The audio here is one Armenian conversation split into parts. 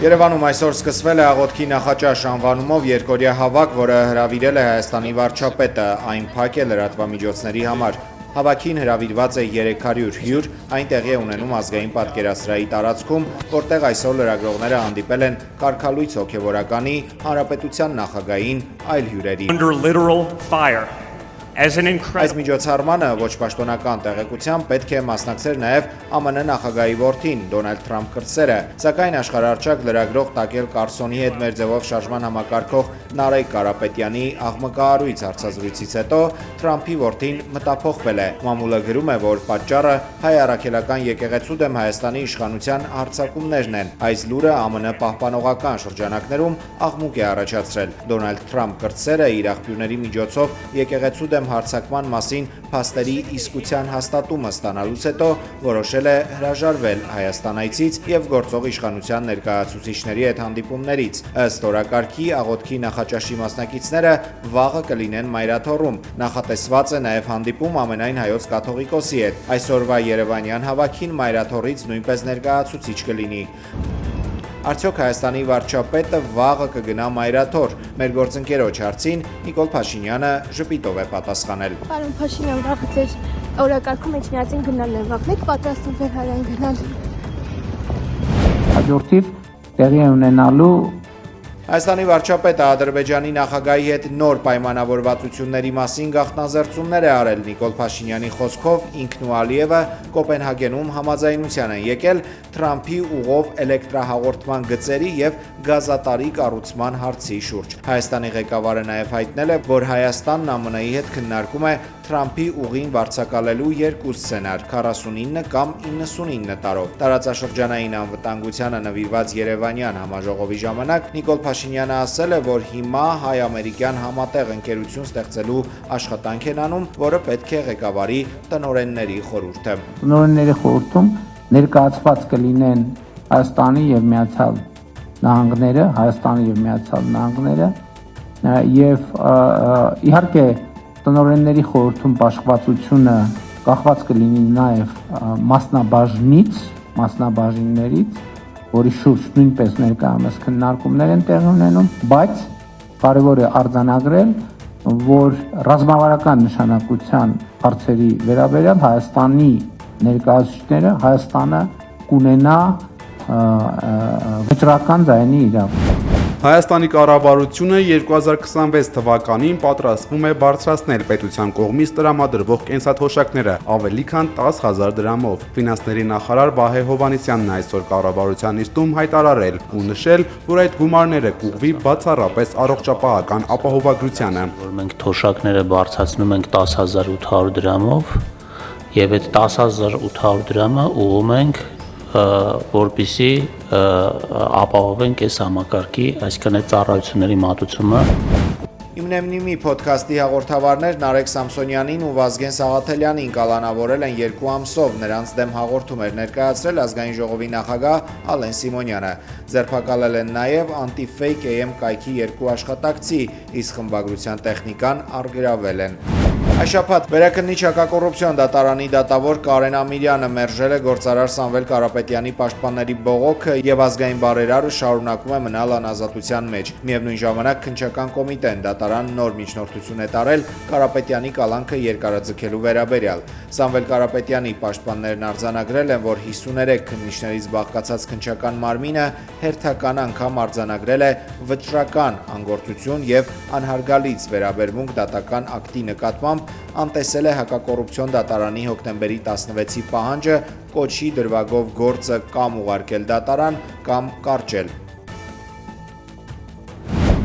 Երևանում այսօր սկսվել է աղոթքի նախաճաշ անվանումով երկօրյա հավաք, որը հրավիրել է Հայաստանի վարչապետը, այն փակ է լրատվամիջոցների համար։ Հավաքին հրավիրված է 300 հյուր, այն տեղի է ունենում ազգային պատկերասրահի տարածքում, որտեղ այսօր լրագրողները հանդիպել են կարգալույց հոգևորականի, հանրապետության նախագահին, այլ հյուրերի։ Այս միջոցառմանը ոչ պաշտոնական տեղեկությամբ պետք է մասնակցեր նաև ԱՄՆ նախագահի որդին Դոնալդ Թրամփ կրտսերը, սակայն աշխարհառչակ լրագրող Տակել Կարսոնի հետ մեր ձևով շարժման համակարգող Նարեկ Կարապետյանի աղմկահարույց հարցազրույցից հետո Թրամփի որդին մտափոխվել է։ Մամուլը գրում է, որ պատճառը հայ առաքելական եկեղեցու դեմ Հայաստանի իշխանության հարձակումներն են։ Այս լուրը ԱՄՆ պահպանողական շրջանակներում աղմուկ է առաջացրել։ Դոնալդ Թրամփ կրտսերը իր աղբյուրների միջոցով եկեղեցու դեմ հարձակման մասին փաստերի իսկության հաստատումը ստանալուց հետո որոշել է հրաժարվել Հայաստան այցից եւ գործող իշխանության ներկայացուցիչների հետ հանդիպումներից։ Ըստ օրակարգի աղոթքի նախաճաշի մասնակիցները վաղը կլինեն Մայրաթոռում։ Նախատեսված է նաեւ հանդիպում ամենայն հայոց կաթողիկոսի հետ։ Այսօրվա Երևանյան հավաքին Մայրաթոռից նույնպես ներկայացուցիչ կլինի։ Արդյոք Հայաստանի վարչապետը վաղը կգնա Մայրաթոռ։ Մեր գործընկերոջ հարցին Նիկոլ Փաշինյանը ժպիտով է պատասխանել։ Պարոն Փաշինյան, վաղը ձեր օրակարգում մեջ միացին գնալն է, վաղն եք պատրաստվում Հայաստան գնալ։ Հաջորդիվ տեղի է ունենալու Հայաստանի վարչապետը Ադրբեջանի նախագահի հետ նոր պայմանավորվածությունների մասին գաղտնազերծումներ է արել։ Նիկոլ Փաշինյանի խոսքով ինքն ու Ալիևը Կոպենհագենում համաձայնության են եկել Թրամփի ուղով էլեկտրահաղորդման գծերի եւ գազատարի կառուցման հարցի շուրջ։ Հայաստանի ղեկավարը նաեւ հայտնել է, որ Հայաստանն ԱՄՆ-ի հետ քննարկում է Թրամփի ուղին վարձակալելու երկու սցենար՝ 49 կամ 99 տարով։ Տարածաշրջանային անվտանգությանը նվիրված Երևանյան համաժողովի ժամանակ Նիկոլ Փաշինյանը ասել է, որ հիմա հայ-ամերիկյան համատեղ ընկերություն ստեղծելու աշխատանք են անում, որը պետք է ղեկավարի տնօրենների խորհուրդը։ Տնօրենների խորհրդում ներկայացված կլինեն Հայաստանի եւ Միացյալ Նահանգները, եւ իհարկե տնօրենների խորհրդում բաշխվածությունը կախված կլինի նաեւ մասնաբաժիններից, որի շուրջ նույնպես ներկայումս քննարկումներ են տեղի ունենում, բայց կարևոր է արձանագրել, որ ռազմավարական նշանակության հարցերի վերաբերյալ Հայաստանի ներկայացուցիչները Հայաստանը կունենա վճռական ձայնի իրավունք։ Հայաստանի կառավարությունը 2026 թվականին պատրաստվում է բարձրացնել պետության կողմից տրամադրվող կենսաթոշակները ավելի քան 10,000 դրամով։ Ֆինանսների նախարար Վահե Հովհաննիսյանն այսօր կառավարության նիստում հայտարարել ու նշել, որ այդ գումարները կուղղվի բացառապես առողջապահական ապահովագրությանը։ Որ մենք թոշակները բարձրացնում ենք 10,800 դրամով եւ այդ 10,800 դրամը ուղղում ենք որպեսզի ապահովենք այս համակարգի, այսինքն այդ ծառայությունների մատուցումը։ Իմնեմնիմի փոդքասթի հաղորդավարներ Նարեկ Սամսոնյանին ու Վազգեն Սաղաթելյանին կալանավորել են 2 ամսով, նրանց դեմ հաղորդում էր ներկայացրել ազգային ժողովի նախագահ Ալեն Սիմոնյանը։ Ձերբակալել են նաև Anti-Fake AM կայքի 2 աշխատակցի, իսկ խմբագրության տեխնիկան առգրավել են։ Այս շաբաթ Վերաքննիչ հակակոռուպցիոն դատարանի դատավոր Կարեն Ամիրյանը մերժել է գործարար Սամվել Կարապետյանի պաշտպանների բողոքը եւ ազգային բարերարը շարունակում է մնալ անազատության մեջ։ Միևնույն ժամանակ քննչական կոմիտեն դատարան նոր միջնորդություն է տարել Կարապետյանի կալանքը երկարաձգելու վերաբերյալ։ Սամվել Կարապետյանի պաշտպաններն արձանագրել են, որ 53 քննիչներից բաղկացած քննչական մարմինը հերթական անգամ արձանագրել է վճռական անգործություն եւ անհարգալից վերաբերմունք դատական ակտի նկատմամբ, անտեսել է հակակոռուպցիոն դատարանի հոկտեմբերի 16-ի պահանջը կոչի դրվագով գործը կամ ուղարկել դատարան կամ կարճել։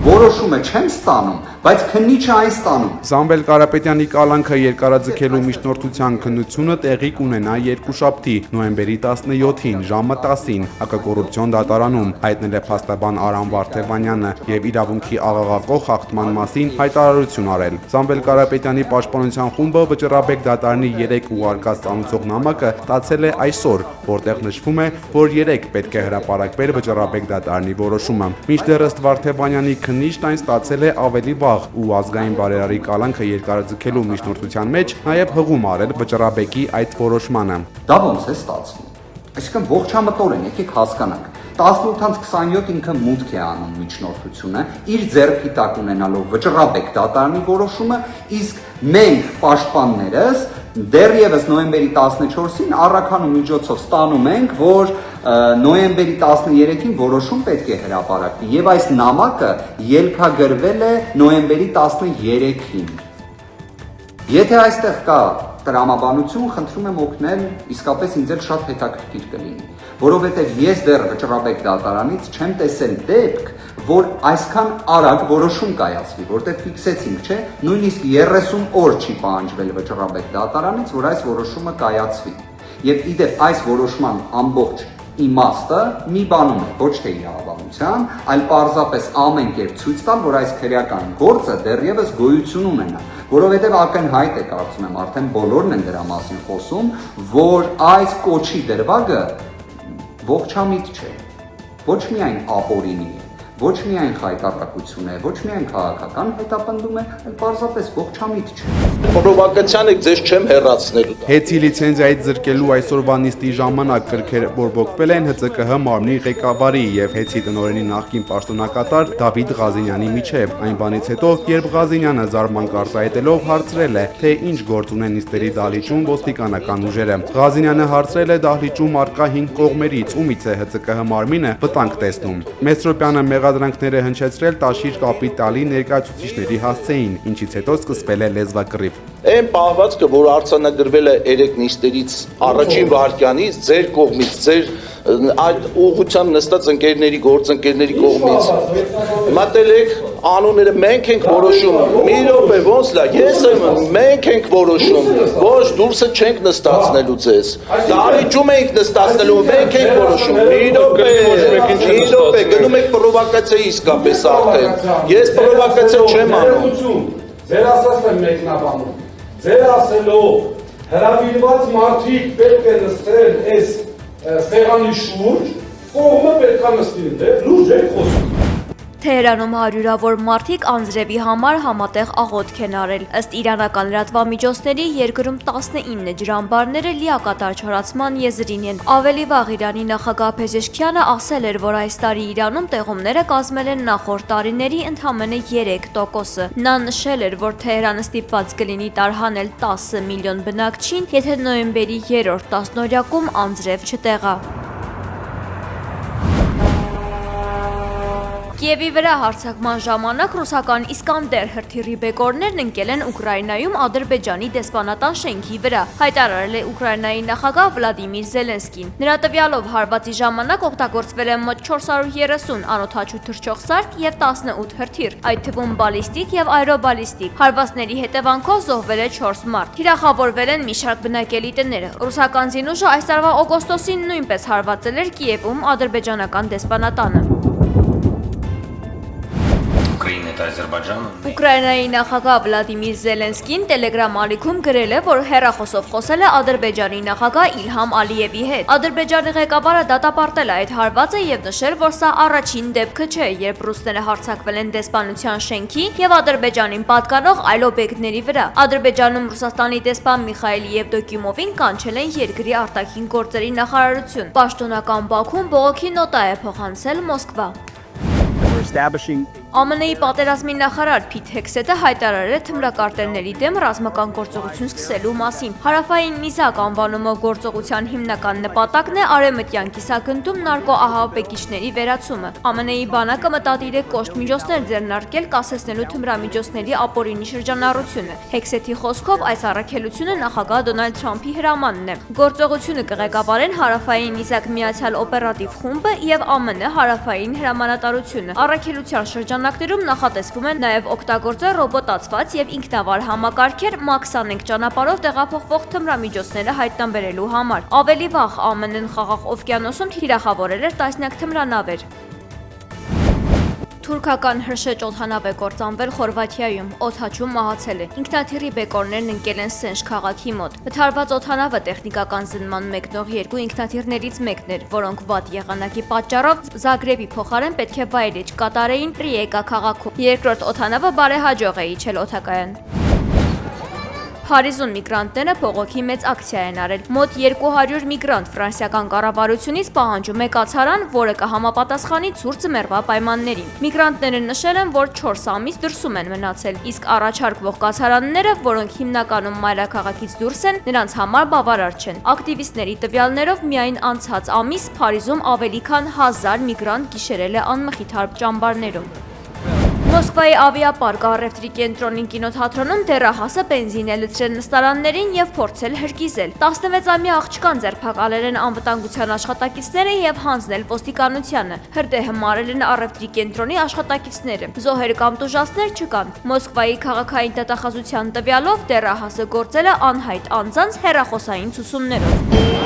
Որոշումը չեն ստանում, բայց քննիչը այն ստանում։ Սամվել Կարապետյանի կալանքը երկարաձգելու միջնորդության քննությունը տեղի կունենա երկուշաբթի, նոյեմբերի 17-ին ժամը 10-ին հակակոռուպցիոն դատարանում, հայտնել է փաստաբան Արամ Վարդևանյանը եւ իրավունքի աղաղակող խախտման մասին հայտարարություն արել։ Սամվել Կարապետյանի պաշտպանության խումբը վճռաբեկ դատարանի 3 ուղարկած ծանուցող նամակը ստացել է այսօր, որտեղ նշվում է, որ 3 պետք է հրապարակվեր վճռաբեկ դատարանի որոշումը։ Մինչդեռ ըստ Վարդևանյանի քննիչն այն ստացել է ավելի վաղ ու ազգային բարերարի կալանքը երկարաձգելու միջնորդության մեջ նաև հղում արել վճռաբեկի այդ որոշմանը։ Դա ոնց է ստացվում։ Այսինքն ողջամտորեն եկեք հասկանանք, 18-27 ինքը մուտք է անում միջնորդությունը, իր ձեռքի տակ ունենալով վճռաբեկ դատարանի որոշումը, իսկ մենք պաշտպաններս դեռևս նոյեմբերի 14-ին առաքանու միջոցով ստանում ենք, որ նոյեմբերի 13-ին որոշում պետք է հրապարակվի եւ այս նամակը ելքագրվել է նոյեմբերի 13-ին։ Եթե այստեղ կա տրամաբանություն, խնդրում եմ օգնել, իսկապես ինձ էլ շատ հետաքրքիր կլինի, որովհետև ես դեռ վճռաբեկ դատարանից չեմ տեսել դեպք, որ այսքան արագ որոշում կայացվի, որտեղ ֆիքսեցինք, չէ, նույնիսկ 30 օր չի պահանջվել վճռաբեկ դատարանից, որ այս որոշումը կայացվի։ Եվ իդեպ այս որոշման ամբողջ իմաստը մի բանում է, ոչ թե իրավաբանության, այլ պարզապես ամեն կերպ ցույց տալ, որ այս քրեական գործը դեռևս գոյություն ունենա, որովհետև ակնհայտ է, կարծում եմ, արդեն բոլորն են դրա մասին խոսում, որ այս կոչի դրվագը ողջամիտ չէ, ոչ միայն ապօրինի է, ոչ միայն խայտառակություն է, ոչ միայն քաղաքական հետապնդում է, այլ պարզապես ողջամիտ չէ։ Պրովոկացիան եք ձեզ չեմ հեռացնելու։ Հեցի լիցենզիայից զրկելու այսօրվա նիստի ժամանակ կրքեր բորբոքվել են ՀՑԿՀ մարմնի ղեկավարի եւ Հեցի տնօրենի նախկին պաշտոնակատար Դավիթ Ղազինյանի միջև։ Այն բանից հետո, երբ Ղազինյանը զարմանք արտահայտելով հարցրել է, թե ինչ գործ ունեն նիստերի դահլիճում ոստիկանական ուժերը։ Ղազինյանը հարցրել է դահլիճում արկա 5 կողմերից, ումից է ՀՑԿՀ մարմինը վտանգ տեսնում։ Մեսրոպյանը մեղադրանքները հնչեցրել Տաշիր կապիտալի ներկայացուցիչների հասցեին, ինչից հետո սկսվել է լեզվակռիվ։ Այն պահվածքը, որ արձանագրվել է 3 նիստերից առաջին վարքյանից, ձեր կողմից, ձեր այդ ուղղությամբ նստած ընկերների, գործընկերների կողմից մտել եք անունները մենք ենք որոշում, մի րոպե ոնց լա, ես եմ, մենք ենք որոշում, ոչ դուրսը չենք նստացնելու ձեզ, դահլիճում ենք նստացնելու, մենք ենք որոշում, մի րոպե, գնում եք պրովոկացիայի իսկապես արդեն, ես պրովոկացիա չեմ անում։ Ձեր ասածն եմ մեկնաբանում, ձեր ասելով հրավիրված մարդիկ պետք է նստել այս սեղանի շուրջ, կողմը պետք է նստի, լուրջ եք խոսում։ Թեհրանում հարյուրավոր մարդիկ անձրևի համար համատեղ աղոթք են արել։ Ըստ իրանական լրատվամիջոցների երկրում 19 ջրամբարները լիակատար չորացման եզրին են։ Ավելի վաղ Իրանի նախագահ Փեզեշքյանը ասել էր, որ այս տարի Իրանում տեղումները կազմել են նախորդ տարիների ընդամենը 3%-ը։ Նա նշել էր, որ Թեհրանը ստիպված կլինի տարհանել 10 միլիոն բնակչին, եթե նոյեմբերի 3-րդ տասնօրյակում անձրև չտեղա։ Կիևի վրա հարձակման ժամանակ ռուսական Իսկանդեր հրթիռի բեկորներն ընկել են Ուկրաինայում Ադրբեջանի դեսպանատան շենքի վրա, հայտարարել է Ուկրաինայի նախագահ Վլադիմիր Զելենսկին։ Նրա տվյալով հարվածի ժամանակ օգտագործվել է մոտ 430 անօդաչու թռչող սարք եւ 18 հրթիռ, այդ թվում բալիստիկ եւ աերոբալիստիկ։ Հարվածների հետևանքով զոհվել է 4 մարդ։ Թիրախավորվել են մի շարք բնակելի տներ։ Ռուսական զինուժը այս տարվա օգոստոսին նույնպես հարվածել էր Կիևում ադրբեջանական դեսպանատանը։ Ուկրաինայի նախագահ Վլադիմիր Զելենսկին Telegram ալիքում գրել է, որ հեռախոսով խոսել է Ադրբեջանի նախագահ Իլհամ Ալիևի հետ։ Ադրբեջանի ղեկավարը դատապարտել է այդ հարվածը եւ նշել, որ սա առաջին դեպքը չէ, երբ ռուսները հարձակվել են դեսպանության շենքի եւ Ադրբեջանին պատկանող այլ օբյեկտների վրա։ Ադրբեջանում Ռուսաստանի դեսպան Միխայիլ Եվդոկիմովին կանչել են երկրի արտաքին գործերի նախարարություն։ Պաշտոնական Բաքուն բողոքի նոտա է փոխանցել Մոսկվա։ ԱՄՆ-ի պատերազմի նախարար Փիթ Հեքսեթը հայտարարել է թմրակարտերների դեմ ռազմական գործողություն սկսելու մասին։ Հարավային նիզակ անվանումով գործողության հիմնական նպատակն է արևմտյան կիսագնդում նարկոահաբեկիչների վերացումը։ ԱՄՆ-ի բանակը մտադիր է կոշտ միջոցներ ձեռնարկել կասեցնելու թմրամիջոցների ապօրինի շրջանառությունը։ Հեքսեթի խոսքով այս առաքելությունը նախագահ Դոնալդ Թրամփի հրամանն է։ Գործողությունը կղեկավարեն Հարավային նիզակ միացյալ օպերատիվ խումբը եւ ԱՄՆ հարավային հրամանատարությունը։ Առաքելության շրջանակներում նախատեսվում է նաև օգտագործել ռոբոտացված եւ ինքնավար համակարգեր MAX-25 ճանապարհով տեղափոխվող թմրամիջոցները հայտնաբերելու համար։ Ավելի վաղ ԱՄՆ-ն Խաղաղ օվկիանոսում թիրախավորել էր տասնյակ թմրանավեր։ Թուրքական հրշեջ օդանավ է կործանվել Խորվաթիայում, օդաչում մահացել է։ Ինքնաթիռի բեկորներն ընկել են Սենժ քաղաքի մոտ։ Վթարված օդանավը տեխնիկական զննման մեկնող 2 ինքնաթիռներից մեկն էր, որոնք վատ եղանակի պատճառով Զագրեբի փոխարեն պետք է վայրէջք կատարեին Պրիեկա քաղաքում։ Երկրորդ օդանավը բարեհաջող է իջել օդակայան։ Փարիզում միգրանտները փողոքի մեծ ակցիա են արել։ Մոտ 200 միգրանտ ֆրանսիական կառավարությունից պահանջում է կացարան, որը կհամապատասխանի ցուրտ ձմեռվա պայմաններին։ Միգրանտները նշել են, որ 4 ամիս դրսում են մնացել, իսկ առաջարկվող կացարանները, որոնք հիմնականում մայրաքաղաքից դուրս են, նրանց համար բավարար չեն։ Ակտիվիստների տվյալներով միայն անցած ամիս Փարիզում ավելի քան 1000 միգրանտ գիշերել է անմխիթար ճամբարներում։ Մոսկվայի ավիապարկը առևտրի կենտրոնին կինոթատրոնում դեռահասը բենզին է լցրել նստարաններին եւ փորձել հրկիզել։ 16-ամյա աղջկան ձերբակալել են անվտանգության աշխատակիցները եւ հանձնել ոստիկանությանը։ Հրդեհը մարել են առևտրի կենտրոնի աշխատակիցները։ Զոհեր կամ տուժածներ չկան։ Մոսկվայի քաղաքային դատախազության տվյալով դեռահասը գործել է անհայտ անձանց հեռախոսային ցուցումներով։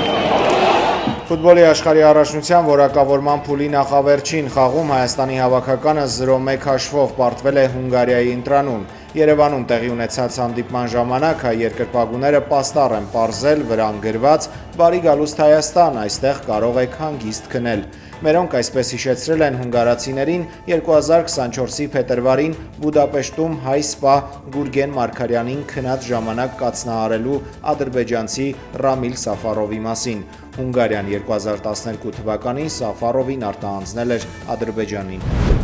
Ֆուտբոլի աշխարհի առաջնության որակավորման փուլի նախավերջին խաղում Հայաստանի հավաքականը 0-1 հաշվով պարտվել է Հունգարիայի ընտրանուն։ Երևանում տեղի ունեցած հանդիպման ժամանակ հայ երկրպագուները պաստառ են պարզել վրան գրված «Բարի գալուստ Հայաստան, այստեղ կարող եք հանգիստ քնել»։ Մերոնք այսպես հիշեցրել են հունգարացիներին 2024-ի փետրվարին Բուդապեշտում հայ սպա Գուրգեն Մարգարյանին քնած ժամանակ կացնահարելու ադրբեջանցի Ռամիլ Սաֆարովի մասին։ Հունգարիան 2012 թվականին Սաֆարովին արտահանձնել էր Ադրբեջանին։